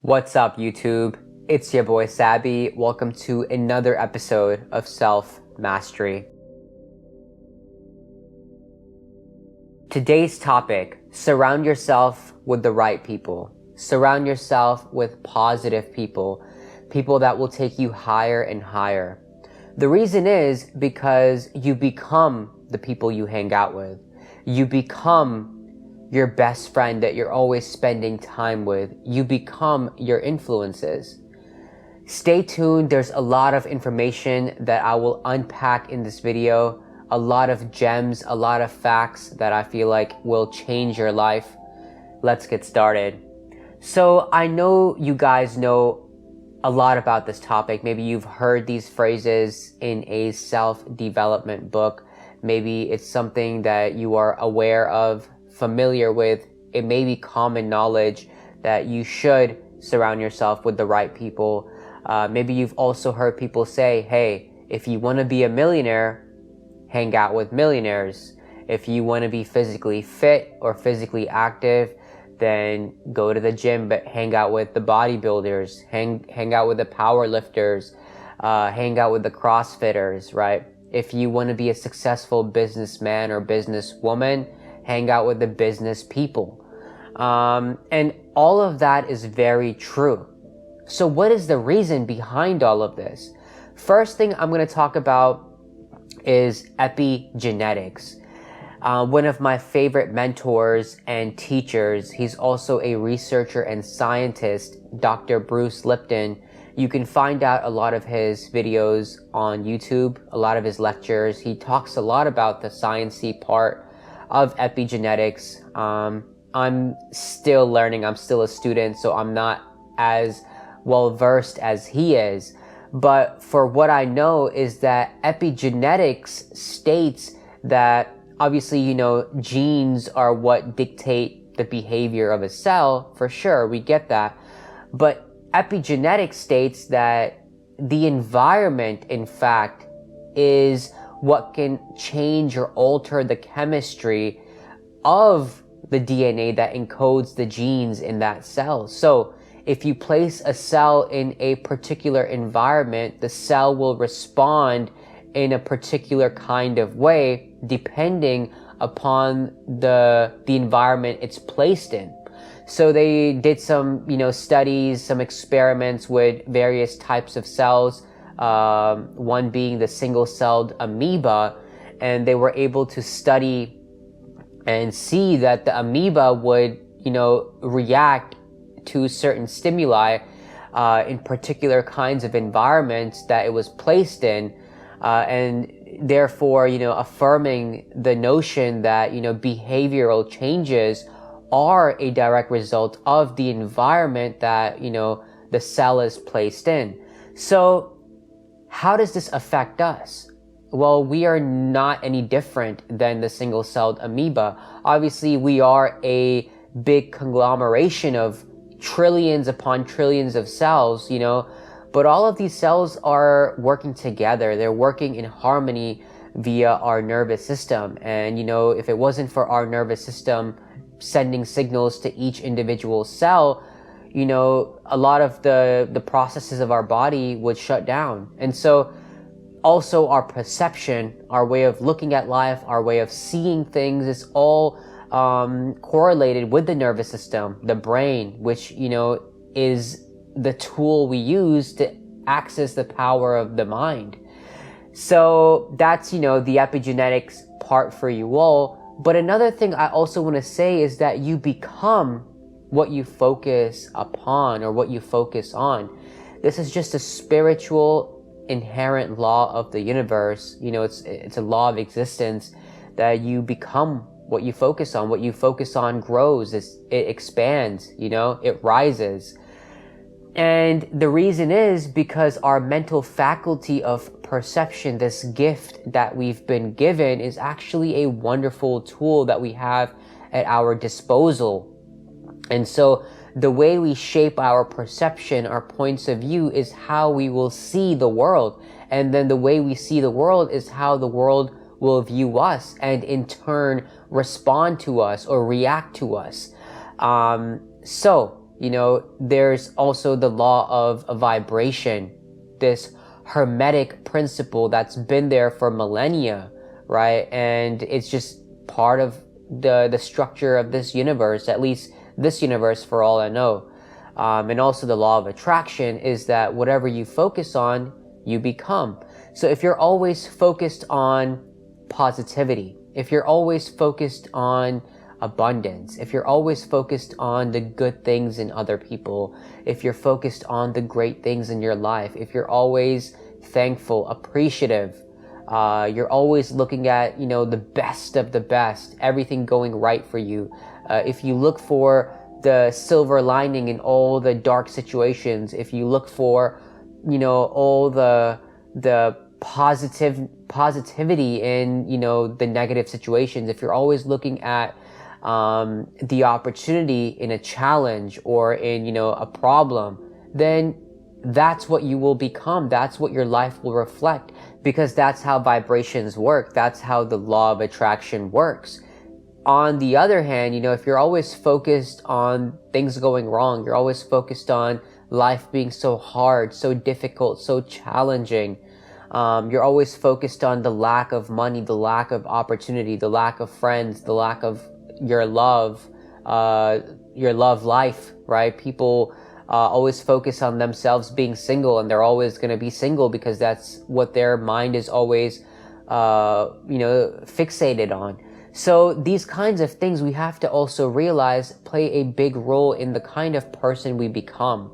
What's up, YouTube? It's your boy Sabby. Welcome to another episode of Self Mastery. Today's topic: surround yourself with the right people. Surround yourself with positive people, people that will take you higher and higher. The reason is because you become the people you hang out with. You become your best friend that you're always spending time with. You become your influences. Stay tuned. There's a lot of information that I will unpack in this video. A lot of gems, a lot of facts that I feel like will change your life. Let's get started. So I know you guys know a lot about this topic. Maybe you've heard these phrases in a self-development book. Maybe it's something that you are aware of, familiar with. It may be common knowledge that you should surround yourself with the right people. Maybe you've also heard people say, hey, if you want to be a millionaire, hang out with millionaires. If you want to be physically fit or physically active, then go to the gym, but hang out with the bodybuilders, hang out with the power lifters, hang out with the CrossFitters, right? If you want to be a successful businessman or businesswoman, hang out with the business people. And all of that is very true. So what is the reason behind all of this? First thing I'm going to talk about is epigenetics. One of my favorite mentors and teachers, he's also a researcher and scientist, Dr. Bruce Lipton. You can find out a lot of his videos on YouTube, a lot of his lectures. He talks a lot about the sciencey part of epigenetics. I'm still learning. I'm still a student, so I'm not as well versed as he is. But for what I know is that epigenetics states that obviously, genes are what dictate the behavior of a cell. For sure, we get that. But epigenetics states that the environment, in fact, is what can change or alter the chemistry of the DNA that encodes the genes in that cell. So if you place a cell in a particular environment, the cell will respond in a particular kind of way depending upon the environment it's placed in. So they did some, studies, some experiments with various types of cells, one being the single-celled amoeba, and they were able to study and see that the amoeba would, react to certain stimuli in particular kinds of environments that it was placed in, and therefore, affirming the notion that, behavioral changes are a direct result of the environment that, the cell is placed in. So how does this affect us? Well, we are not any different than the single-celled amoeba. Obviously, we are a big conglomeration of trillions upon trillions of cells, but all of these cells are working together. They're working in harmony via our nervous system. And, if it wasn't for our nervous system sending signals to each individual cell, a lot of the processes of our body would shut down. And so also our perception, our way of looking at life, our way of seeing things is all correlated with the nervous system, the brain, which, is the tool we use to access the power of the mind. So that's, the epigenetics part for you all. But another thing I also want to say is that you become what you focus upon or what you focus on. This is just a spiritual inherent law of the universe. It's a law of existence that you become what you focus on. What you focus on grows, it expands, it rises. And the reason is because our mental faculty of perception, this gift that we've been given, is actually a wonderful tool that we have at our disposal. And so the way we shape our perception, our points of view, is how we will see the world. And then the way we see the world is how the world will view us and in turn respond to us or react to us. So There's also the law of a vibration, this hermetic principle that's been there for millennia, right? And it's just part of the structure of this universe, at least this universe for all I know. And also the law of attraction is that whatever you focus on, you become. So if you're always focused on positivity, if you're always focused on abundance, if you're always focused on the good things in other people, if you're focused on the great things in your life, if you're always thankful, appreciative, you're always looking at, the best of the best, everything going right for you. If you look for the silver lining in all the dark situations, if you look for, all the positivity in, the negative situations, if you're always looking at the opportunity in a challenge or in, a problem, then that's what you will become. That's what your life will reflect, because that's how vibrations work. That's how the law of attraction works. On the other hand, if you're always focused on things going wrong, you're always focused on life being so hard, so difficult, so challenging, you're always focused on the lack of money, the lack of opportunity, the lack of friends, the lack of your love life, right? People always focus on themselves being single, and they're always going to be single because that's what their mind is always, fixated on. So these kinds of things we have to also realize play a big role in the kind of person we become.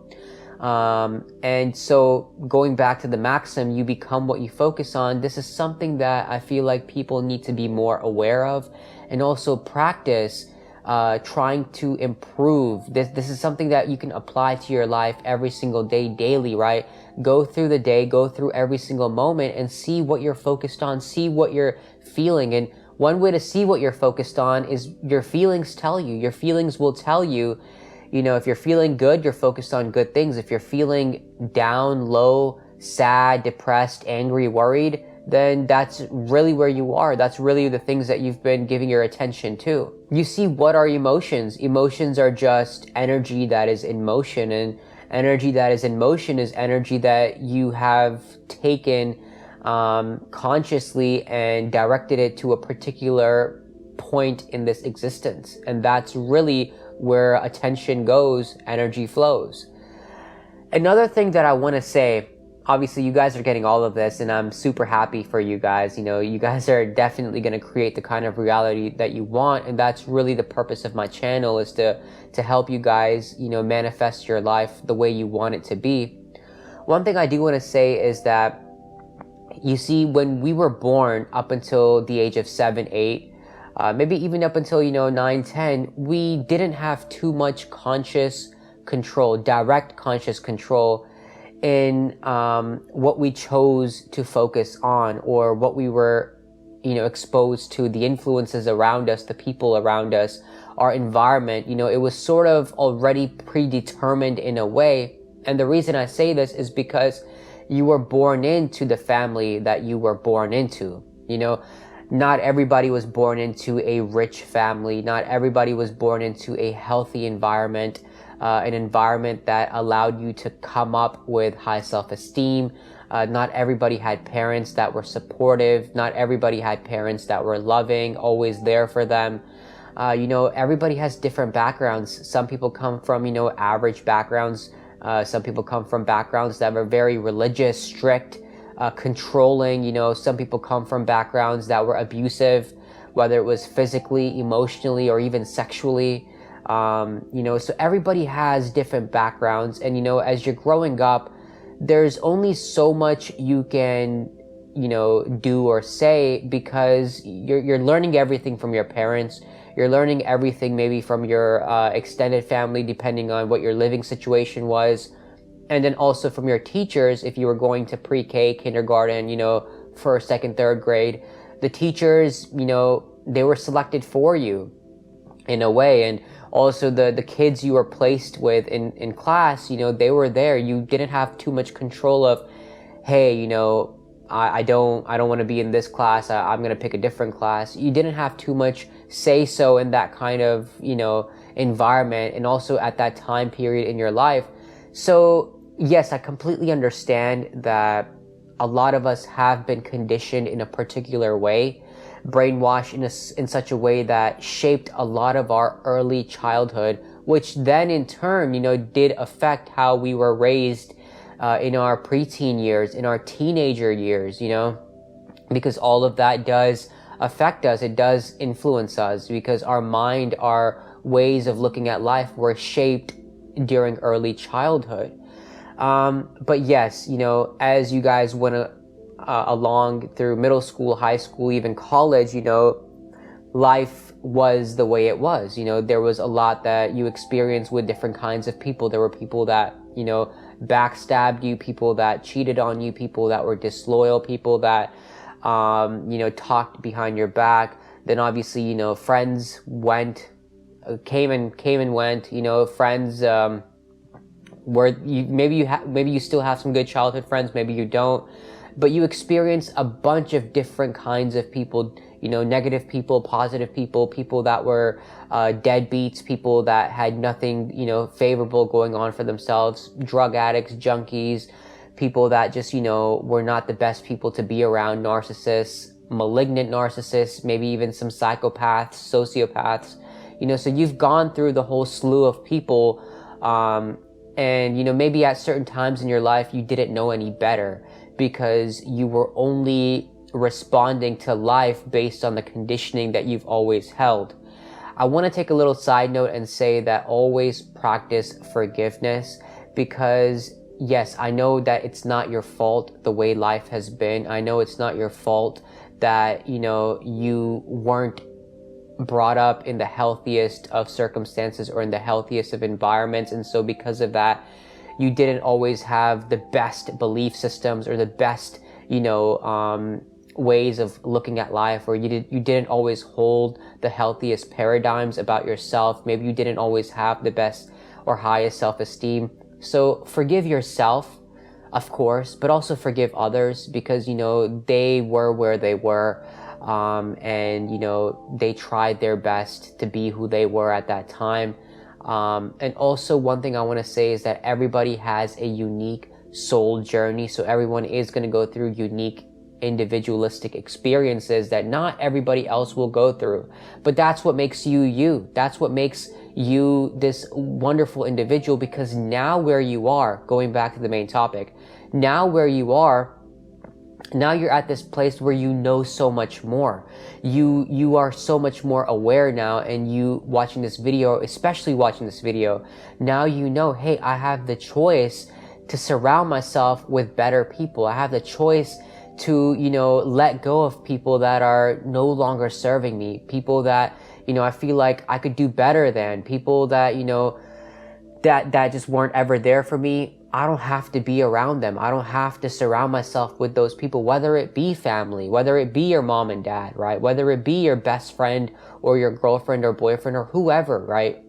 And so going back to the maxim, you become what you focus on, this is something that I feel like people need to be more aware of and also practice, trying to improve. This is something that you can apply to your life every single day, daily, right? Go through the day, go through every single moment and see what you're focused on, see what you're feeling. And one way to see what you're focused on is your feelings tell you. Your feelings will tell you, if you're feeling good, you're focused on good things. If you're feeling down, low, sad, depressed, angry, worried, then that's really where you are. That's really the things that you've been giving your attention to. You see, what are emotions? Emotions are just energy that is in motion, and energy that is in motion is energy that you have taken consciously and directed it to a particular point in this existence. And that's really where attention goes, energy flows. Another thing that I want to say, obviously you guys are getting all of this and I'm super happy for you guys. You guys are definitely going to create the kind of reality that you want, and that's really the purpose of my channel, is to help you guys, manifest your life the way you want it to be. One thing I do want to say is that, you see, when we were born up until the age of 7, 8, maybe even up until, 9, 10, we didn't have too much conscious control, direct conscious control in what we chose to focus on, or what we were, exposed to, the influences around us, the people around us, our environment. It was sort of already predetermined in a way. And the reason I say this is because you were born into the family that you were born into. Not everybody was born into a rich family. Not everybody was born into a healthy environment, an environment that allowed you to come up with high self-esteem. Not everybody had parents that were supportive. Not everybody had parents that were loving, always there for them. Everybody has different backgrounds. Some people come from, average backgrounds. Some people come from backgrounds that were very religious, strict, controlling. Some people come from backgrounds that were abusive, whether it was physically, emotionally, or even sexually. So everybody has different backgrounds. And, as you're growing up, there's only so much you can, do or say, because you're learning everything from your parents. You're learning everything maybe from your extended family, depending on what your living situation was. And then also from your teachers, if you were going to pre-K, kindergarten, first, second, third grade. The teachers, they were selected for you in a way. And also the kids you were placed with in class, they were there. You didn't have too much control of, hey, I don't want to be in this class. I'm going to pick a different class. You didn't have too much say so in that kind of, environment and also at that time period in your life. So yes, I completely understand that a lot of us have been conditioned in a particular way, brainwashed in such a way that shaped a lot of our early childhood, which then in turn, did affect how we were raised in our preteen years, in our teenager years, because all of that does affect us. It does influence us because our mind, our ways of looking at life were shaped during early childhood. But yes, as you guys went along through middle school, high school, even college, life was the way it was. There was a lot that you experienced with different kinds of people. There were people that, backstabbed you, people that cheated on you, people that were disloyal, people that, talked behind your back. Then obviously, friends came and went, friends, where maybe you still have some good childhood friends, maybe you don't, but you experience a bunch of different kinds of people, negative people, positive people, people that were deadbeats, people that had nothing, favorable going on for themselves, drug addicts, junkies, people that just, were not the best people to be around, narcissists, malignant narcissists, maybe even some psychopaths, sociopaths, so you've gone through the whole slew of people, and, maybe at certain times in your life, you didn't know any better because you were only responding to life based on the conditioning that you've always held. I want to take a little side note and say that always practice forgiveness because, yes, I know that it's not your fault the way life has been. I know it's not your fault that, you weren't brought up in the healthiest of circumstances or in the healthiest of environments, and so because of that you didn't always have the best belief systems or the best ways of looking at life, or you didn't always hold the healthiest paradigms about yourself. Maybe you didn't always have the best or highest self-esteem. So forgive yourself, of course, but also forgive others because they were where they were. And they tried their best to be who they were at that time. And also one thing I want to say is that everybody has a unique soul journey. So everyone is going to go through unique individualistic experiences that not everybody else will go through. But that's what makes you you. That's what makes you this wonderful individual, because now where you are, going back to the main topic, now where you are, now you're at this place where you know so much more. You are so much more aware now, and you watching this video, especially watching this video, now hey, I have the choice to surround myself with better people. I have the choice to, let go of people that are no longer serving me, people that, I feel like I could do better than, people that, that just weren't ever there for me. I don't have to be around them. I don't have to surround myself with those people, whether it be family, whether it be your mom and dad, right? Whether it be your best friend or your girlfriend or boyfriend or whoever, right?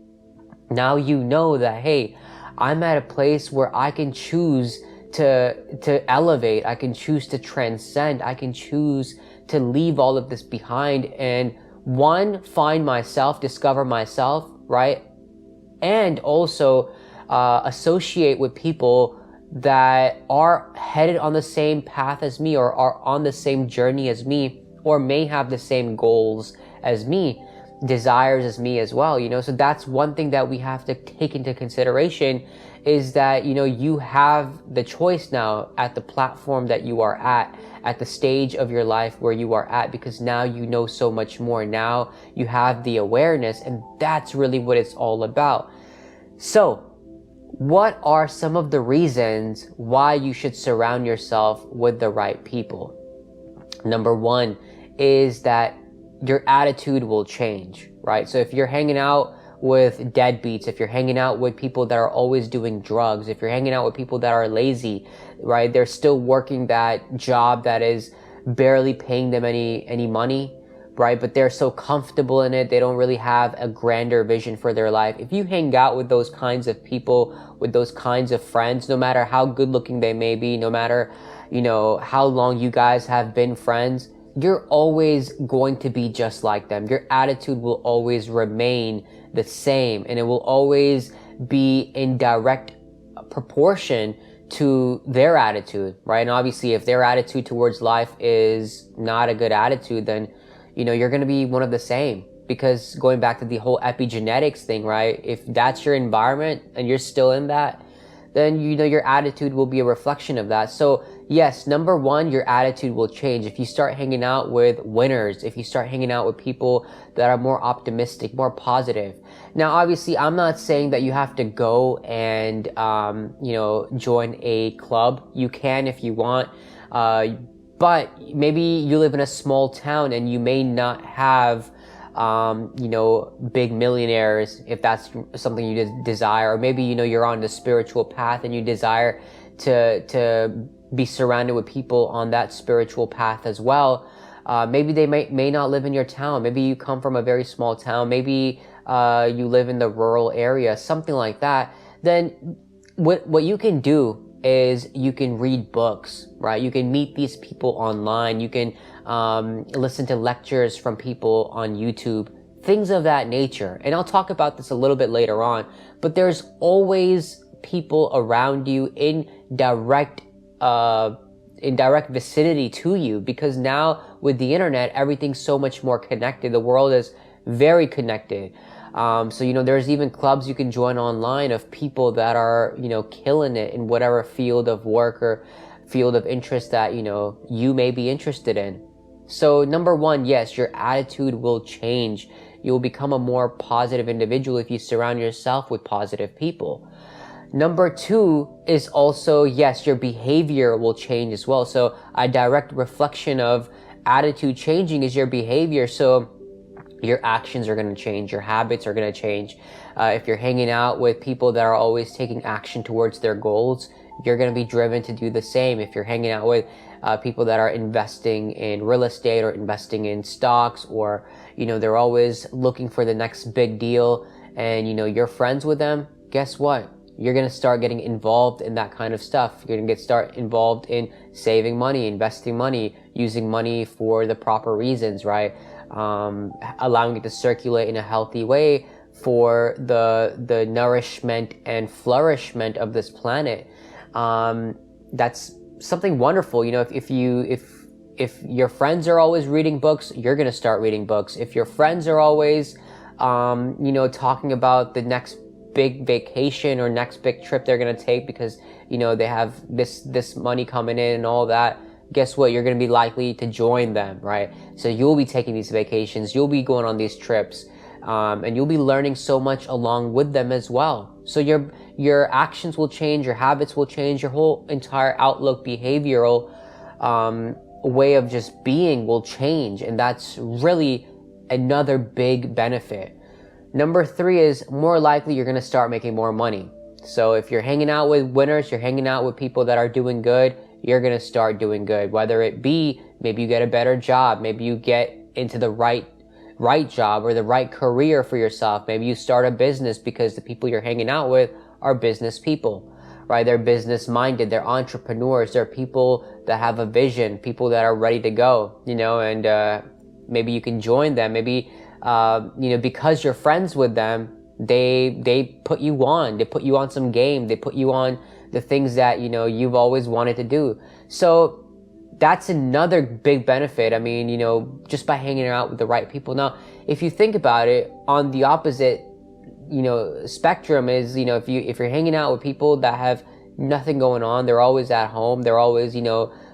Now you know that, hey, I'm at a place where I can choose to elevate. I can choose to transcend. I can choose to leave all of this behind and find myself, discover myself, right? And also associate with people that are headed on the same path as me, or are on the same journey as me, or may have the same goals as me, desires as me as well, so that's one thing that we have to take into consideration, is that you have the choice now at the platform that you are at the stage of your life where you are at, because now you know so much more. Now you have the awareness, and that's really what it's all about. So what are some of the reasons why you should surround yourself with the right people? Number one is that your attitude will change, right? So if you're hanging out with deadbeats, if you're hanging out with people that are always doing drugs, if you're hanging out with people that are lazy, right? They're still working that job that is barely paying them any money, right? But they're so comfortable in it, they don't really have a grander vision for their life. If you hang out with those kinds of people, with those kinds of friends, no matter how good looking they may be, no matter, how long you guys have been friends, you're always going to be just like them. Your attitude will always remain the same, and it will always be in direct proportion to their attitude, right? And obviously if their attitude towards life is not a good attitude, then you're going to be one of the same. Because going back to the whole epigenetics thing, right? If that's your environment and you're still in that, then your attitude will be a reflection of that. So yes, number one, your attitude will change. If you start hanging out with winners, if you start hanging out with people that are more optimistic, more positive. Now, obviously, I'm not saying that you have to go and, join a club. You can if you want. But maybe you live in a small town and you may not have big millionaires, if that's something you desire, or maybe, you're on the spiritual path and you desire to be surrounded with people on that spiritual path as well. Maybe they may not live in your town. Maybe you come from a very small town. Maybe, you live in the rural area, something like that. Then what you can do is you can read books, right? You can meet these people online. You can listen to lectures from people on YouTube, things of that nature. And I'll talk about this a little bit later on, but there's always people around you in direct vicinity to you, because now with the internet, everything's so much more connected. The world is very connected. So, there's even clubs you can join online of people that are, killing it in whatever field of work or field of interest that, you may be interested in. So number one, yes, your attitude will change. You'll become a more positive individual if you surround yourself with positive people. Number two is also, yes, your behavior will change as well. So a direct reflection of attitude changing is your behavior. So your actions are going to change. Your habits are going to change. If you're hanging out with people that are always taking action towards their goals, you're going to be driven to do the same. If you're hanging out with people that are investing in real estate or investing in stocks, or, they're always looking for the next big deal, and, you're friends with them, guess what? You're going to start getting involved in that kind of stuff. You're going to start involved in saving money, investing money, using money for the proper reasons, right? Allowing it to circulate in a healthy way for the nourishment and flourishment of this planet. That's something wonderful. If your friends are always reading books, you're going to start reading books. If your friends are always, talking about the next big vacation or next big trip they're going to take because, they have this money coming in and all that, guess what? You're going to be likely to join them, right? So you'll be taking these vacations, you'll be going on these trips, and you'll be learning so much along with them as well. So your actions will change, your habits will change, your whole entire outlook, behavioral way of just being will change, and that's really another big benefit. Number three is more likely you're going to start making more money. So if you're hanging out with winners, you're hanging out with people that are doing good, you're going to start doing good. Whether it be maybe you get a better job, maybe you get into the right job or the right career for yourself. Maybe you start a business because the people you're hanging out with are business people, right? They're business minded, they're entrepreneurs, they're people that have a vision, people that are ready to go, and maybe you can join them. Maybe because you're friends with them, they put you on some game, they put you on the things that you've always wanted to do. So that's another big benefit. I mean, just by hanging out with the right people. Now, if you think about it, on the opposite spectrum is, if you're hanging out with people that have nothing going on, they're always at home, they're always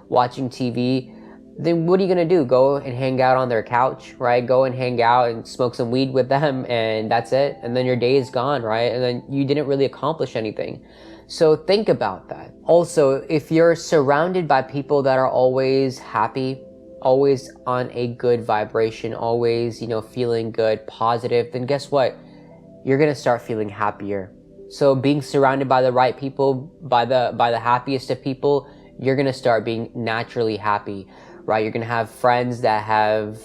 watching TV, then what are you going to do? Go and hang out on their couch, right? Go and hang out and smoke some weed with them, and that's it. And then your day is gone, right? And then you didn't really accomplish anything. So think about that. Also, if you're surrounded by people that are always happy, always on a good vibration, always, feeling good, positive, then guess what? You're going to start feeling happier. So being surrounded by the right people, by the happiest of people, you're going to start being naturally happy, right? You're going to have friends that have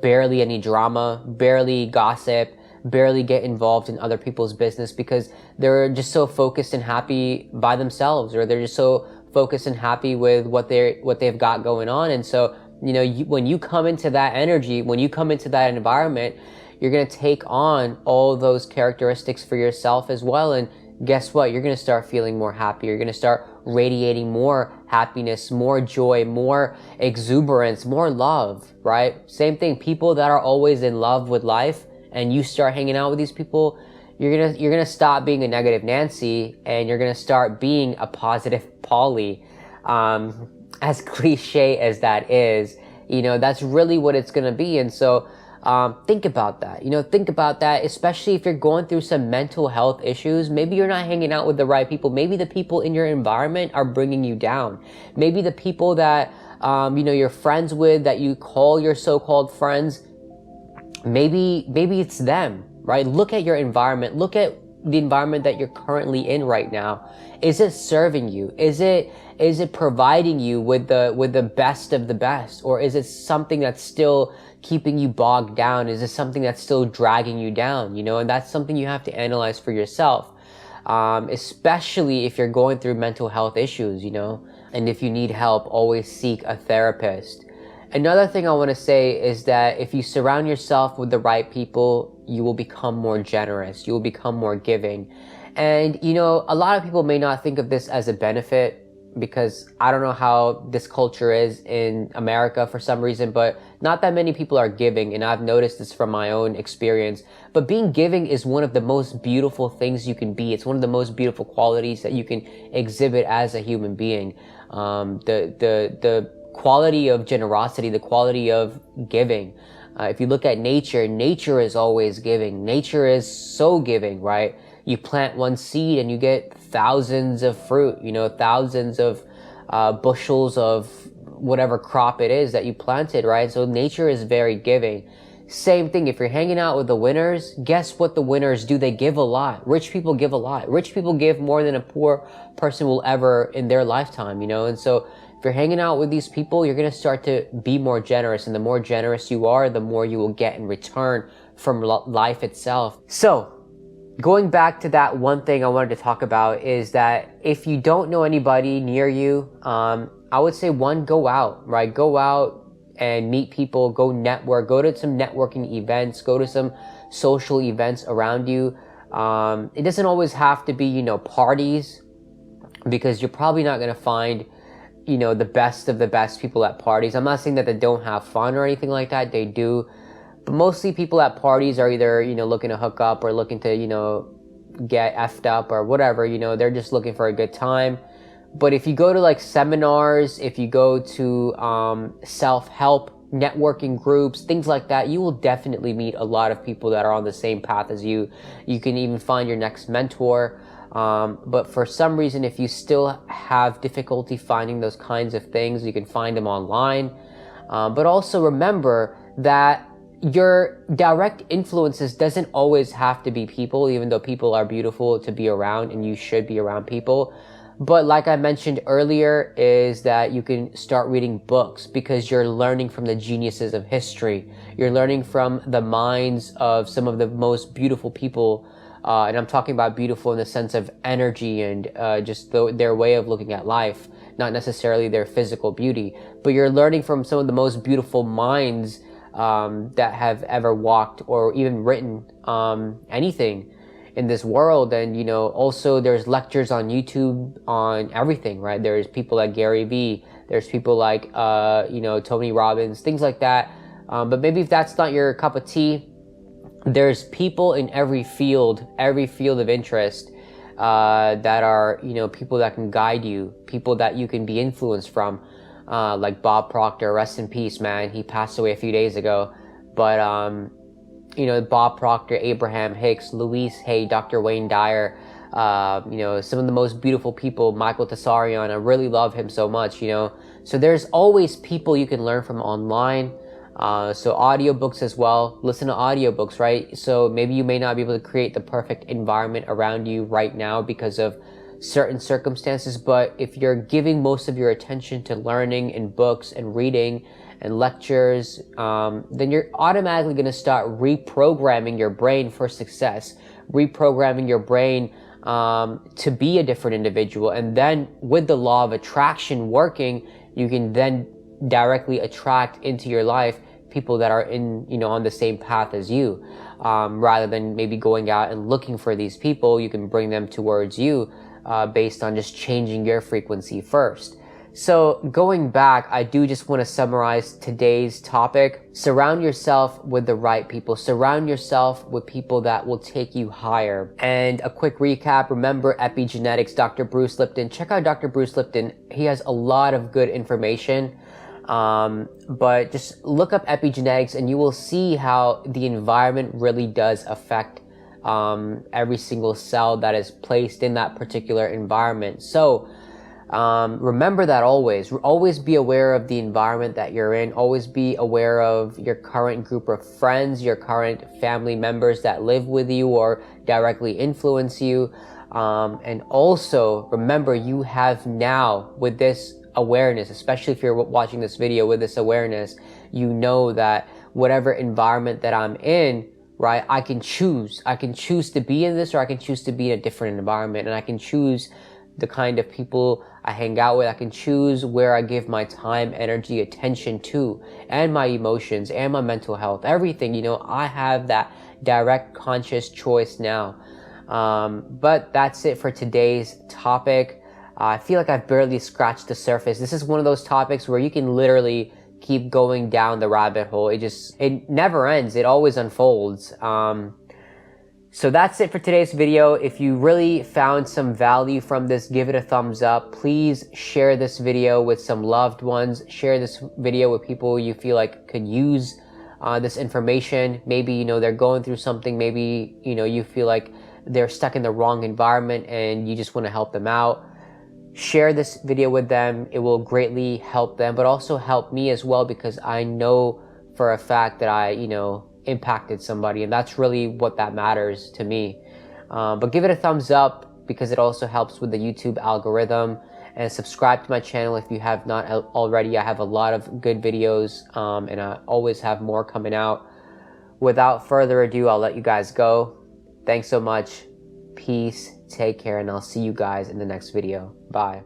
barely any drama, barely gossip, barely get involved in other people's business because they're just so focused and happy by themselves, or they're just so focused and happy with what they've got going on. And so, when you come into that energy, when you come into that environment, you're going to take on all those characteristics for yourself as well. And guess what? You're going to start feeling more happy. You're going to start radiating more happiness, more joy, more exuberance, more love, right? Same thing. People that are always in love with life, and you start hanging out with these people, you're gonna stop being a negative Nancy, and you're gonna start being a positive Polly. As cliche as that is, that's really what it's gonna be. And so think about that. Think about that, especially if you're going through some mental health issues. Maybe you're not hanging out with the right people. Maybe the people in your environment are bringing you down. Maybe the people that you're friends with, that you call your so-called friends, maybe it's them, right? Look at your environment. Look at the environment that you're currently in right now. Is it serving you? Is it providing you with the best of the best? Or is it something that's still keeping you bogged down? Is it something that's still dragging you down? And that's something you have to analyze for yourself. Especially if you're going through mental health issues, and if you need help, always seek a therapist. Another thing I want to say is that if you surround yourself with the right people, you will become more generous. You will become more giving. And, a lot of people may not think of this as a benefit, because I don't know how this culture is in America for some reason, but not that many people are giving. And I've noticed this from my own experience. But being giving is one of the most beautiful things you can be. It's one of the most beautiful qualities that you can exhibit as a human being. The quality of generosity, the quality of giving. If you look at nature is always giving. Nature is so giving, right? You plant one seed and you get thousands of fruit, thousands of bushels of whatever crop it is that you planted, right? So nature is very giving. Same thing, if you're hanging out with the winners, guess what the winners do? They give a lot. Rich people give a lot. Rich people give more than a poor person will ever in their lifetime, And so if you're hanging out with these people, you're going to start to be more generous. And the more generous you are, the more you will get in return from life itself. So, going back to that one thing I wanted to talk about is that if you don't know anybody near you, I would say go out, right? Go out and meet people, go network, go to some networking events, go to some social events around you. It doesn't always have to be, parties, because you're probably not going to find the best of the best people at parties. I'm not saying that they don't have fun or anything like that. They do. But mostly people at parties are either, looking to hook up or looking to, get effed up or whatever, they're just looking for a good time. But if you go to seminars, if you go to self-help networking groups, things like that, you will definitely meet a lot of people that are on the same path as you. You can even find your next mentor. But for some reason, if you still have difficulty finding those kinds of things, you can find them online. But also remember that your direct influences doesn't always have to be people, even though people are beautiful to be around and you should be around people. But like I mentioned earlier, is that you can start reading books, because you're learning from the geniuses of history. You're learning from the minds of some of the most beautiful people. And I'm talking about beautiful in the sense of energy and just their way of looking at life, not necessarily their physical beauty. But you're learning from some of the most beautiful minds that have ever walked or even written anything in this world. And also there's lectures on YouTube on everything, right? There's people like Gary Vee, there's people like Tony Robbins, things like that. But maybe if that's not your cup of tea, there's people in every field of interest that are people that can guide you, people that you can be influenced from. Like Bob Proctor, rest in peace, man. He passed away a few days ago. But, Bob Proctor, Abraham Hicks, Louise Hay, Dr. Wayne Dyer, some of the most beautiful people, Michael Tessarion, I really love him so much, So there's always people you can learn from online. So audiobooks as well. Listen to audiobooks, right? So maybe you may not be able to create the perfect environment around you right now because of certain circumstances, but if you're giving most of your attention to learning and books and reading and lectures, then you're automatically going to start reprogramming your brain for success, reprogramming your brain to be a different individual. And then with the law of attraction working, you can then directly attract into your life people that are in, on the same path as you. Rather than maybe going out and looking for these people, you can bring them towards you based on just changing your frequency first. So going back, I do just want to summarize today's topic. Surround yourself with the right people. Surround yourself with people that will take you higher. And a quick recap, remember Epigenetics, Dr. Bruce Lipton. Check out Dr. Bruce Lipton. He has a lot of good information. But just look up Epigenetics and you will see how the environment really does affect every single cell that is placed in that particular environment. So remember that always be aware of the environment that you're in. Always be aware of your current group of friends, your current family members that live with you or directly influence you. And also remember, you have now, with this awareness, especially if you're watching this video with this awareness, you know that whatever environment that I'm in, right, I can choose to be in this, or I can choose to be in a different environment, and I can choose the kind of people I hang out with. I can choose where I give my time, energy, attention to, and my emotions and my mental health, everything. I have that direct conscious choice now. But that's it for today's topic. I feel like I've barely scratched the surface. This is one of those topics where you can literally keep going down the rabbit hole. It never ends. It always unfolds. So that's it for today's video. If you really found some value from this, give it a thumbs up. Please share this video with some loved ones. Share this video with people you feel like could use this information. Maybe, they're going through something. Maybe, you feel like they're stuck in the wrong environment and you just want to help them out. Share this video with them. It will greatly help them, but also help me as well, because I know for a fact that I, impacted somebody, and that's really what that matters to me. But give it a thumbs up, because it also helps with the YouTube algorithm, and subscribe to my channel if you have not already. I have a lot of good videos, and I always have more coming out. Without further ado, I'll let you guys go. Thanks so much. Peace, take care, and I'll see you guys in the next video. Bye.